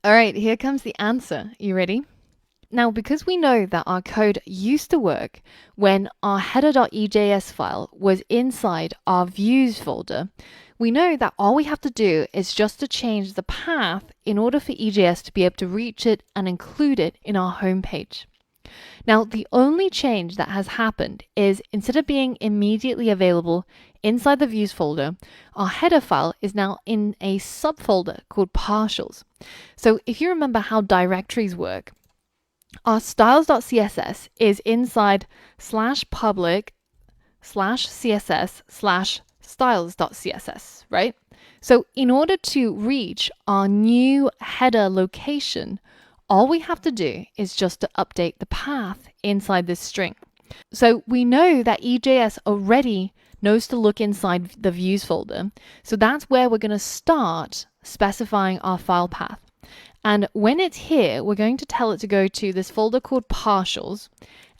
All right, here comes the answer. You ready? Now, because we know that our code used to work when our header.ejs file was inside our views folder, we know that all we have to do is just to change the path in order for EJS to be able to reach it and include it in our home page. Now, the only change that has happened is instead of being immediately available inside the views folder, our header file is now in a subfolder called partials. So if you remember how directories work, our styles.css is inside /public/css/styles.css, right? So in order to reach our new header location, all we have to do is just to update the path inside this string. So we know that EJS already knows to look inside the views folder. So that's where we're going to start specifying our file path. And when it's here, we're going to tell it to go to this folder called partials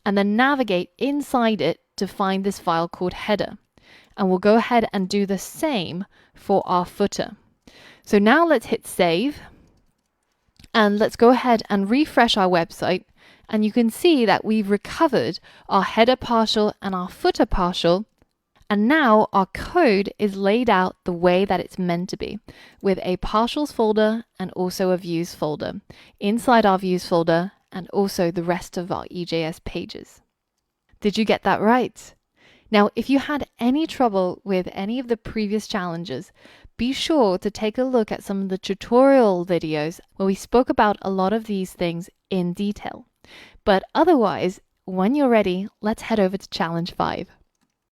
and then navigate inside it to find this file called header. And we'll go ahead and do the same for our footer. So now let's hit save. And let's go ahead and refresh our website. And you can see that we've recovered our header partial and our footer partial. And now our code is laid out the way that it's meant to be, with a partials folder and also a views folder inside our views folder and also the rest of our EJS pages. Did you get that right? Now, if you had any trouble with any of the previous challenges, be sure to take a look at some of the tutorial videos where we spoke about a lot of these things in detail. But otherwise, when you're ready, let's head over to challenge 5.